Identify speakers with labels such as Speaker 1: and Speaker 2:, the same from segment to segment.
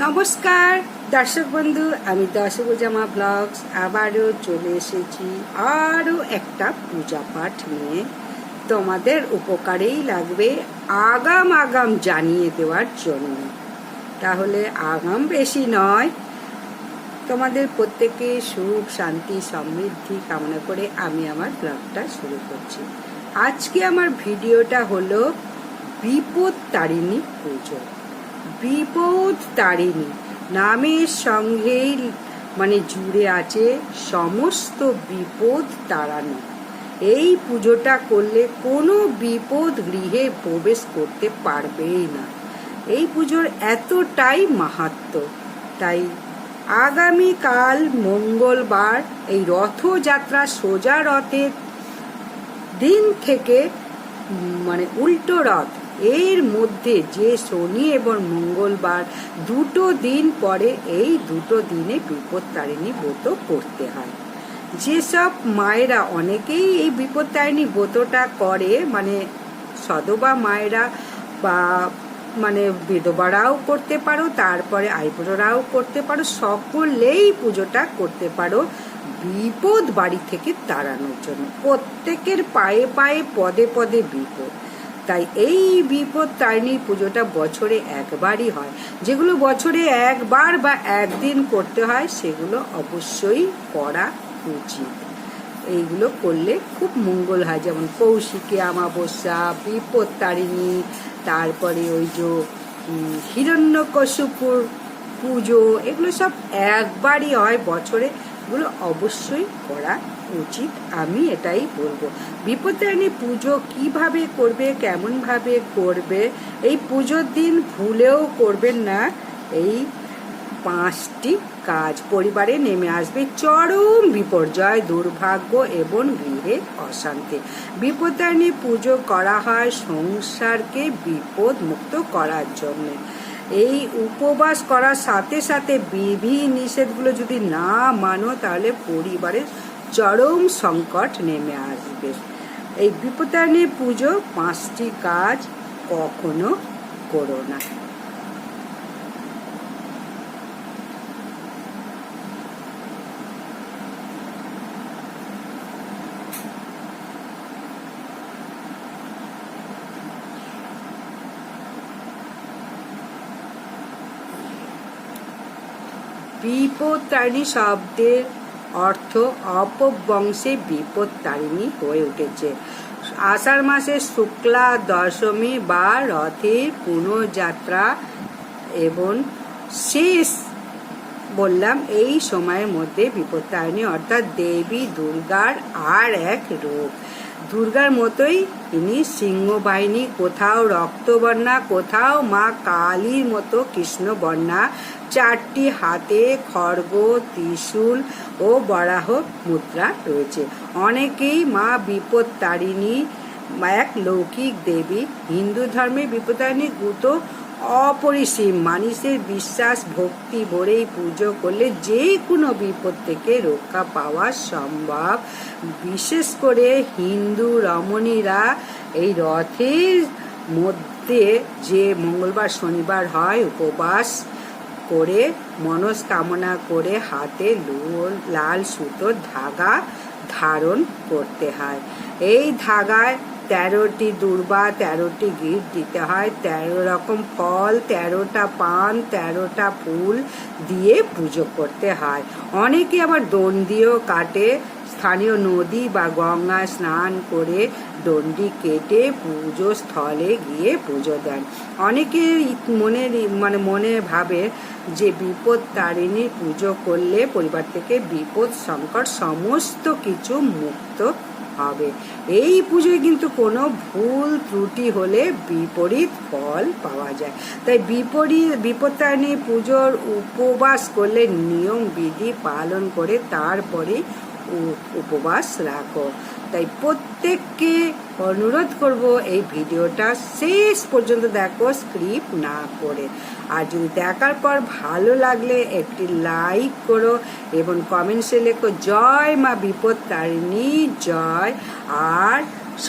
Speaker 1: নমস্কার দর্শক বন্ধু, আমি দশভুজামা ব্লগস আবারও চলে এসেছি আরও একটা পূজা পাঠ নিয়ে। তোমাদের উপকারেই লাগবে আগাম আগাম জানিয়ে দেওয়ার জন্য। তাহলে আগাম বেশি নয়, তোমাদের প্রত্যেকে সুখ শান্তি সমৃদ্ধি কামনা করে আমি আমার ব্লগটা শুরু করছি। আজকে আমার ভিডিওটা হলো বিপদ তারিণী পুজো। বিপদ তারিণী নামের সঙ্গেই জুড়ে আছে সমস্ত বিপদ তাড়ানো। এই পুজোটা করলে কোনো বিপদ গৃহে প্রবেশ করতে পারবেই না। এই পুজোর এতটাই মাহাত্ম্য। তাই আগামীকাল মঙ্গলবার এই রথযাত্রা সোজা রথের দিন থেকে উল্টো রথ, এর মধ্যে যে শনি এবং মঙ্গলবার দুটো দিন পরে, এই দুটো দিনে বিপত্তারিণী ব্রত করতে হয়। যেসব মায়েরা অনেকেই এই বিপত্তারিণী ব্রতটা করে, সদবা মায়েরা বা বিধবারাও করতে পারো, তারপরে আইবুড়োরাও করতে পারো, সকলেই পুজোটা করতে পারো বিপদ বাড়ি থেকে তাড়ানোর জন্য। প্রত্যেকের পায়ে পায়ে পদে পদে বিপদ। তাই এই বিপদ তারিণী পুজোটা বছরে একবারই হয়। যেগুলো বছরে একবার বা একদিন করতে হয় সেগুলো অবশ্যই করা উচিত। এইগুলো করলে খুব মঙ্গল হয়। যেমন কৌশিকী অমাবস্যা, বিপদ তারিণী, তারপরে ওই যে হিরণ্যকশিপুর পুজো, এগুলো সব একবারই হয় বছরে। এগুলো অবশ্যই করা উচিত, আমি এটাই বলবো। বিপত্তারিণী পুজো কিভাবে করবে, কেমন ভাবে করবে, এই পুজোর দিন ভুলেও করবেন না। এই 5টি কাজ পরিবারে নেমে আসবে চরম বিপর্যয়, দুর্ভাগ্য এবং গৃহে অশান্তি। বিপত্তারিণী পুজো করা হয় সংসারকে বিপদ মুক্ত করার জন্য। এই উপবাস করার সাথে সাথে বিধি নিষেধগুলো যদি না মানো, তাহলে পরিবারে চরম সংকট নেমে আসবে। এই বিপত্তারিণী পুজো 5টি কাজ কখনো করো না। বিপত্তারিণী শব্দের অর্থ অপবংশে বিপদ তারিণী হয়ে উঠেছে। আষাঢ় মাসের শুক্লা দশমী বা রথের পুনঃযাত্রা এবং শেষ বললাম, এই সময়ের মধ্যে বিপত্তারিণী অর্থাৎ দেবী দুর্গার আর এক রূপ। দুর্গার মতোই তিনি সিংহবাহিনী, কোথাও রক্তবর্ণা, কোথাও মা কালীর মতো কৃষ্ণবর্ণা, 4টি হাতে খড়গ, ত্রিশূল ও বরাহ মুদ্রা রয়েছে। অনেকেই মা বিপত্তারিণী এক লৌকিক দেবী। হিন্দু ধর্মে বিপত্তারিণী গুরুত্ব অপরিসীম। মানুষের বিশ্বাস ভক্তি ভরেই পুজো করলে যে কোনো বিপদ থেকে রক্ষা পাওয়া সম্ভব। বিশেষ করে হিন্দু রমণীরা এই রথের মধ্যে যে মঙ্গলবার শনিবার হয়, উপবাস করে মনস্কামনা করে হাতে লাল সুতোর ধাগা ধারণ করতে হয়। এই ধাগায় 13টি দুর্বা, 13টি গিট দিতে হয়, 13 রকম ফল, 13টা পান, 13টা ফুল দিয়ে পুজো করতে হয়। অনেকে আবার দণ্ডিও কাটে। স্থানীয় নদী বা গঙ্গায় স্নান করে দণ্ডি কেটে পুজো স্থলে গিয়ে পুজো দেন। অনেকে মনে ভাবে যে বিপদ তারিণীর পুজো করলে পরিবার থেকে বিপদ সংকট সমস্ত কিছু মুক্ত হবে। এই পুজোয় কিন্তু কোনো ভুল ত্রুটি হলে বিপরীত ফল পাওয়া যায়। তাই বিপত্তারিণী পুজোর উপবাস করলে নিয়ম বিধি পালন করে তারপরে উপবাস রাখো। তাই প্রত্যেককে অনুরোধ করব এই ভিডিওটা শেষ পর্যন্ত দেখো, স্ক্রিপ্ট না করে। আর যদি দেখার পর ভালো লাগলে একটি লাইক করো এবং কমেন্টসে লেখো জয় মা বিপত্তারিণী জয়। আর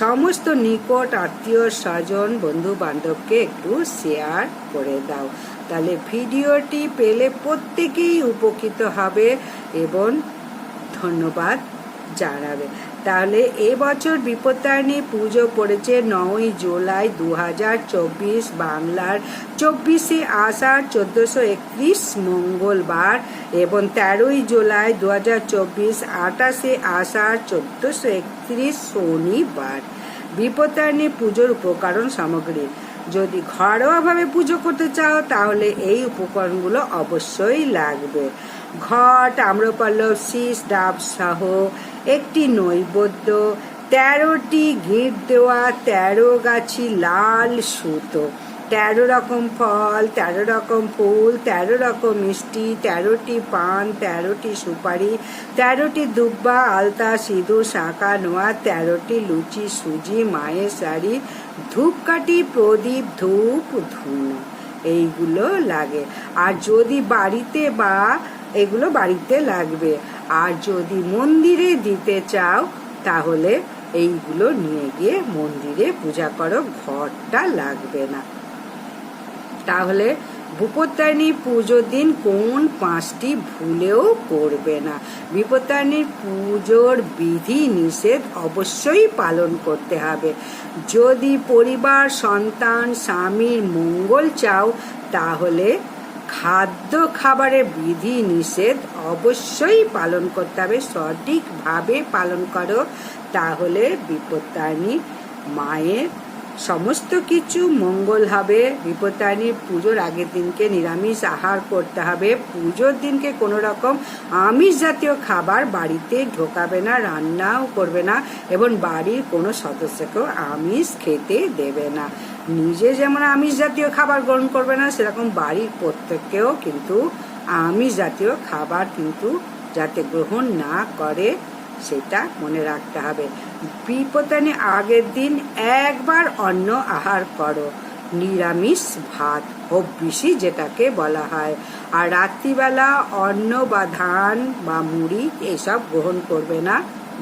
Speaker 1: সমস্ত নিকট আত্মীয় স্বজন বন্ধু বান্ধবকে একটু শেয়ার করে দাও। তাহলে ভিডিওটি পেলে প্রত্যেকেই উপকৃত হবে এবং ধন্যবাদ জানাবে। তাহলে এবছর বিপত্তারিণী পুজো পড়েছে 9ই জুলাই 2024 বাংলার 24শে আষাঢ় 1431 মঙ্গলবার এবং 13ই জুলাই 2024 28শে আষাঢ় 1431 শনিবার। বিপত্তারিণী পুজোর উপকরণ সামগ্রী। যদি ঘরোয়াভাবে পুজো করতে চাও তাহলে এই উপকরণগুলো অবশ্যই লাগবে। ঘট, আম্রপল্লব, শীষ, ডাব সহ একটি নৈবেদ্য, 13টি গিঁট দেওয়া 13 গাছি লাল সুতো, 13 রকম ফল, 13 রকম ফুল, 13 রকম মিষ্টি, 13টি পান, 13টি সুপারি, 13টি দুব্বা, আলতা, সিঁদুর, শাঁখা, নোয়া, 13টি লুচি, সুজি, মায়ের শাড়ি, ধূপকাঠি, প্রদীপ, ধূপ, ধুনো, এইগুলো লাগে। আর যদি বাড়িতে এগুলো বাড়িতে লাগবে। আর যদি মন্দিরে দিতে চাও তাহলে এইগুলো নিয়ে গিয়ে মন্দিরে পূজা করো, ঘরটা লাগবে না। তাহলে বিপত্তারিণী পুজোর দিন কোন 5টি ভুলেও করবে না। বিপত্তারিণীর পুজোর বিধি নিষেধ অবশ্যই পালন করতে হবে। যদি পরিবার, সন্তান, স্বামীর মঙ্গল চাও তাহলে খাবারের বিধি নিষেধ অবশ্যই পালন করতে হবে। সঠিকভাবে পালন করো তাহলে বিপত্তারিণী মায়ের সমস্ত কিছু মঙ্গল হবে। বিপত্তারিণীর পুজোর আগের দিনকে নিরামিষ আহার করতে হবে। পুজোর দিনকে কোনো রকম আমিষ জাতীয় খাবার বাড়িতে ঢোকাবে না, রান্নাও করবে না এবং বাড়ির কোনো সদস্যকেও আমিষ খেতে দেবে না। নিজে যেমন আমিষ জাতীয় খাবার গ্রহণ করবে না, সেরকম বাড়ির প্রত্যেককেও কিন্তু আমিষ জাতীয় খাবার কিন্তু যাতে গ্রহণ না করে সেটা মনে রাখতে হবে। বিপত্তারিণীর আগের দিন একবার অন্ন আহার করো, নিরামিষ ভাত হব্বিসি যেটাকে বলা হয়। আর রাত্রিবেলা অন্ন বা ধান বা মুড়ি এসব গ্রহণ করবে না,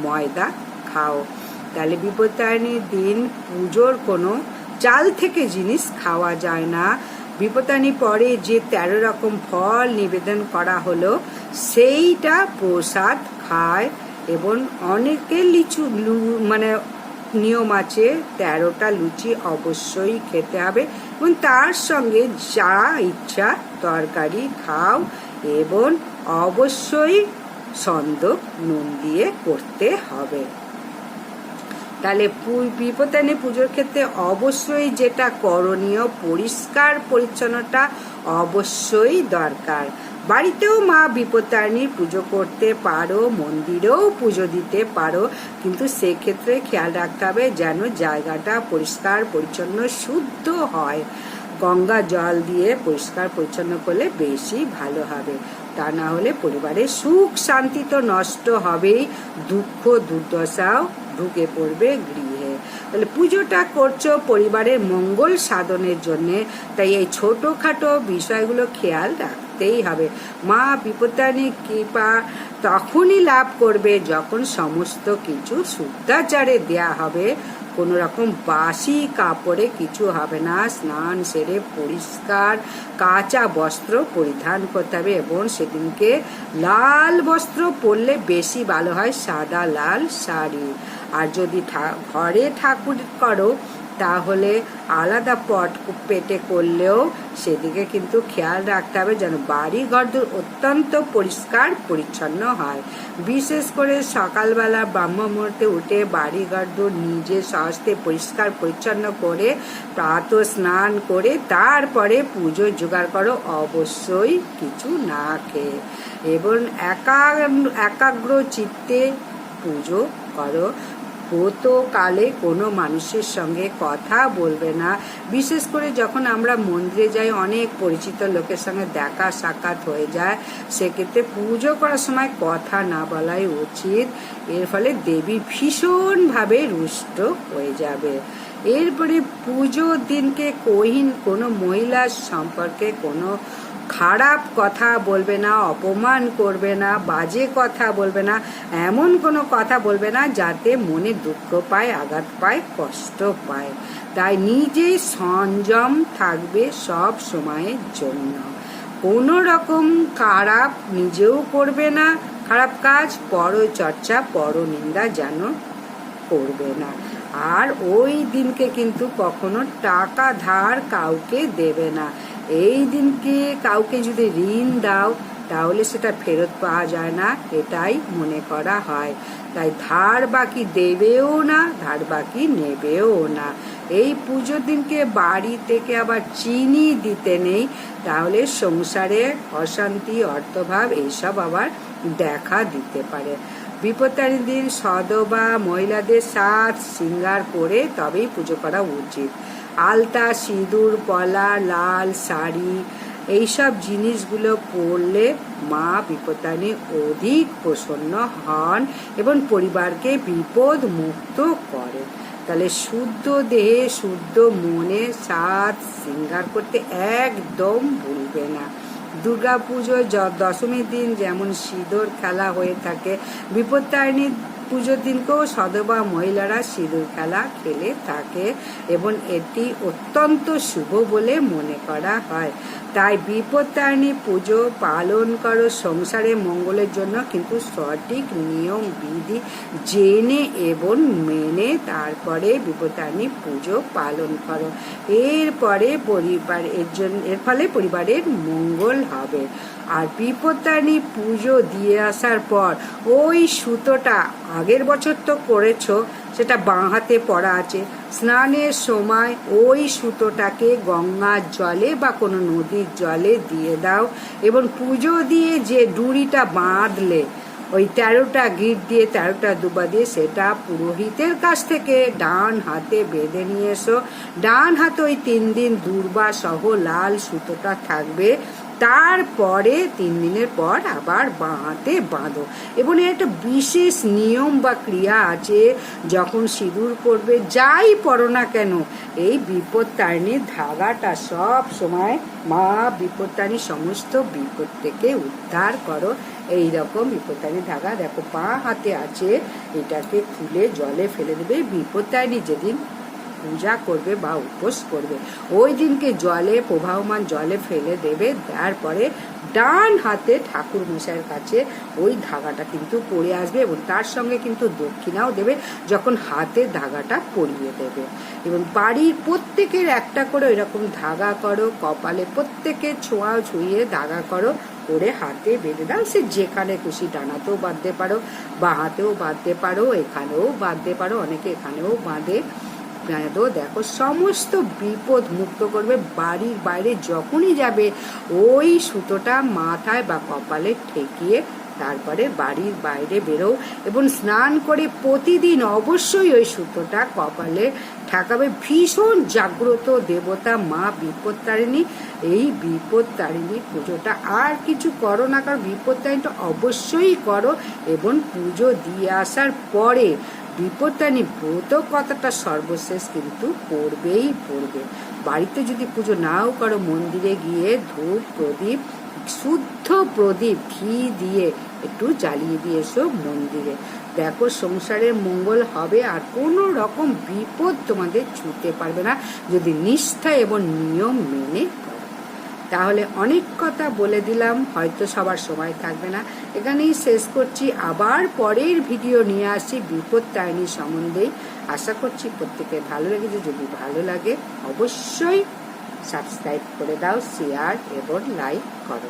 Speaker 1: ময়দা খাও। তাহলে বিপত্তারিণীর দিন পুজোর কোনো চাল থেকে জিনিস খাওয়া যায় না। বিপত্তারিণীর পরে যে 13 রকম ফল নিবেদন করা হলো সেইটা প্রসাদ খায় এবং অনেকে নিয়ম আছে 13টা লুচি অবশ্যই খেতে হবে এবং তার সঙ্গে যা ইচ্ছা তরকারি খাও এবং অবশ্যই সন্দক নুন দিয়ে করতে হবে। তাহলে বিপত্তারিণী পুজোর ক্ষেত্রে অবশ্যই যেটা করণীয়, পরিষ্কার পরিচ্ছন্নতা অবশ্যই দরকার। বাড়িতেও মা বিপত্তারিণীর পুজো করতে পারো, মন্দিরেও পুজো দিতে পারো, কিন্তু সেক্ষেত্রে খেয়াল রাখতে হবে যেন জায়গাটা পরিষ্কার পরিচ্ছন্ন শুদ্ধ হয়। গঙ্গা জল দিয়ে পরিষ্কার পরিচ্ছন্ন করলে বেশি ভালো হবে। তা না হলে পরিবারের সুখ শান্তি তো নষ্ট হবেই, দুঃখ দুর্দশাও ঢুকে পড়বে গৃহে। তাহলে পুজোটা করছো পরিবারের মঙ্গল সাধনের জন্যে, তাই এই ছোটোখাটো বিষয়গুলো খেয়াল রাখতেই হবে। মা বিপত্তারিণীর কৃপা তখনই লাভ করবে যখন সমস্ত কিছু শুদ্ধাচারে দেয়া হবে। কোনো রকম বাসি কাপড়ে কিছু হবে না। স্নান সেরে পরিষ্কার কাঁচা বস্ত্র পরিধান করতে হবে এবং সেদিনকে লাল বস্ত্র পরলে বেশি ভালো হয়, সাদা লাল শাড়ি। আর যদি ঘরে ঠাকুর করো তাহলে আলাদা পেটে করলেও সেদিকে কিন্তু খেয়াল রাখতে হবে যেন বাড়ি ঘরদোর অত্যন্ত পরিষ্কার পরিচ্ছন্ন হয়। বিশেষ করে সকালবেলা ব্রাহ্ম মুহূর্তে উঠে বাড়ি ঘরদোর নিজে স্বাস্থ্যে পরিষ্কার পরিচ্ছন্ন করে প্রাত স্নান করে তারপরে পুজো জোগাড় করো, অবশ্যই কিছু না খেয়ে, এবং একাগ্র চিত্তে পুজো করো। ব্রতকালে কোনো মানুষের সঙ্গে কথা বলবে না। বিশেষ করে যখন আমরা মন্দিরে যাই অনেক পরিচিত লোকের সঙ্গে দেখা সাক্ষাৎ হয়ে যায়, সেক্ষেত্রে পুজো করার সময় কথা না বলাই উচিত। এর ফলে দেবী ভীষণভাবে রুষ্ট হয়ে যাবে। এরপরে পুজোর দিনকে কোনো মহিলার সম্পর্কে কোনো খারাপ কথা বলবে না, অপমান করবে না, বাজে কথা বলবে না, এমন কোনো কথা বলবে না যাতে মনে দুঃখ পায়, আঘাত পায়, কষ্ট পায়। তাই নিজেই সংযম থাকবে সব সময়ের জন্য। কোনো রকম খারাপ নিজেও করবে না, খারাপ কাজ, পরচর্চা, পরনিন্দা যেন করবে না। আর ওই দিনকে কিন্তু কখনো টাকা ধার কাউকে দেবে না। এই দিনকে কাউকে যদি ঋণ দাও তাহলে সেটা ফেরত পাওয়া যায় না, এটাই মনে করা হয়। তাই ধার বাকি দেবেও না, ধার বাকি নেবেও না। এই পুজোর দিনকে বাড়ি থেকে আবার চিনি দিতে নেই, তাহলে সংসারে অশান্তি, অর্থভাব এইসব আবার দেখা দিতে পারে। বিপত্তারিণীর দিন সধবা মহিলাদের সাজ শৃঙ্গার করে তবেই পুজো করা উচিত। আলতা, সিঁদুর, পলা, লাল শাড়ি এইসব জিনিসগুলো পরলে মা বিপত্তারিণী অধিক প্রসন্ন হন এবং পরিবারকে বিপদ মুক্ত করে। তাহলে শুদ্ধ দেহে শুদ্ধ মনে সাজ শৃঙ্গার করতে একদম ভুলবে না। দুর্গা পুজোর দশমীর দিন যেমন সিঁদুর খেলা হয়ে থাকে, বিপত্তারিণী পুজোর দিনকেও সধবা মহিলারা সিঁদুর খেলা খেলে থাকে এবং এটি অত্যন্ত শুভ বলে মনে করা হয়। তাই বিপত্তারিণী পুজো পালন করো সংসারের মঙ্গলের জন্য, কিন্তু সঠিক নিয়ম বিধি জেনে এবং মেনে তারপরে বিপত্তারিণী পুজো পালন করো। এরপরে এর ফলে পরিবারের মঙ্গল হবে। আর বিপত্তারিণী পুজো দিয়ে আসার পর ওই সুতোটা আগের বছর তো করেছো, সেটা বাঁ হাতে পড়া আছে, স্নানের সময় ওই সুতোটাকে গঙ্গার জলে বা কোনো নদীর জলে দিয়ে দাও এবং পুজো দিয়ে যে ডুরিটা বাঁধলে ওই 13টা গিট দিয়ে 13টা দুবা দিয়ে সেটা পুরোহিতের কাছ থেকে ডান হাতে বেঁধে নিয়ে এসো। ডান হাতে ওই 3 দিন দূর্বা সহ লাল সুতোটা থাকবে। তারপরে 3 দিনের পর আবার বাঁ হাতে বাঁধো। এবং এর একটা বিশেষ নিয়ম বা ক্রিয়া আছে, যখন সিঁদুর পরবে যাই পরো না কেন এই বিপত্তারিণীর ধাগাটা সব সময় মা বিপত্তারিণীর সমস্ত বিপদ থেকে উদ্ধার করো। এই রকম বিপত্তারিণীর ধাগা দেখো বাঁ হাতে আছে, এটাকে খুলে জলে ফেলে দেবে। বিপত্তারিণী যেদিন পূজা করবে বা উপোস করবে ওই দিনকে জলে প্রবাহমান জলে ফেলে দেবে। তারপরে ডান হাতে ঠাকুর মশাইয়ের কাছে ওই ধাগাটা কিন্তু পরে আসবে এবং তার সঙ্গে কিন্তু দক্ষিণাও দেবে যখন হাতে ধাগাটা পরিয়ে দেবে। এবং বাড়ির প্রত্যেকের একটা করে এরকম ধাগা করো, কপালে প্রত্যেকের ছোঁয়া ছুঁয়ে ধাগা করো, করে হাতে বেঁধে দাও। সে যেখানে খুশি ডানাতেও বাঁধতে পারো, বাঁ হাতেও বাঁধতে পারো, এখানেও বাঁধতে পারো, অনেকে এখানেও বাঁধে। দেখো সমস্ত বিপদ মুক্ত করবে। বাড়ির বাইরে যখনই যাবে ওই সুতোটা মাথায় বা কপালে ঠেকিয়ে তারপরে বাড়ির বাইরে বেরো এবং স্নান করে প্রতিদিন অবশ্যই ওই সুতোটা কপালে ঠেকাবে। ভীষণ জাগ্রত দেবতা মা বিপত্তারিণী। এই বিপত্তারিণী পুজোটা আর কিছু করো না, কারণ বিপত্তারিণীটা অবশ্যই করো এবং পুজো দিয়ে আসার পরে বিপত্তারিণী ব্রত কথাটা সর্বশেষ কিন্তু পড়বেই পড়বে। বাড়িতে যদি পুজো নাও করো মন্দিরে গিয়ে ধূপ প্রদীপ, শুদ্ধ প্রদীপ ঘি দিয়ে একটু জ্বালিয়ে দিয়ে এসো মন্দিরে। দেখো সংসারের মঙ্গল হবে আর কোনো রকম বিপদ তোমাদের ছুঁতে পারবে না যদি নিষ্ঠা এবং নিয়ম মেনে। তাহলে অনেক কথা বলে দিলাম, হয়তো সবার সময় থাকবে না, এখানেই শেষ করছি। আবার পরের ভিডিও নিয়ে আসছি বিপত্তারিণী সম্বন্ধেই। আশা করছি প্রত্যেকে ভালো লেগেছে। যদি ভালো লাগে অবশ্যই সাবস্ক্রাইব করে দাও, শেয়ার এবং লাইক করো।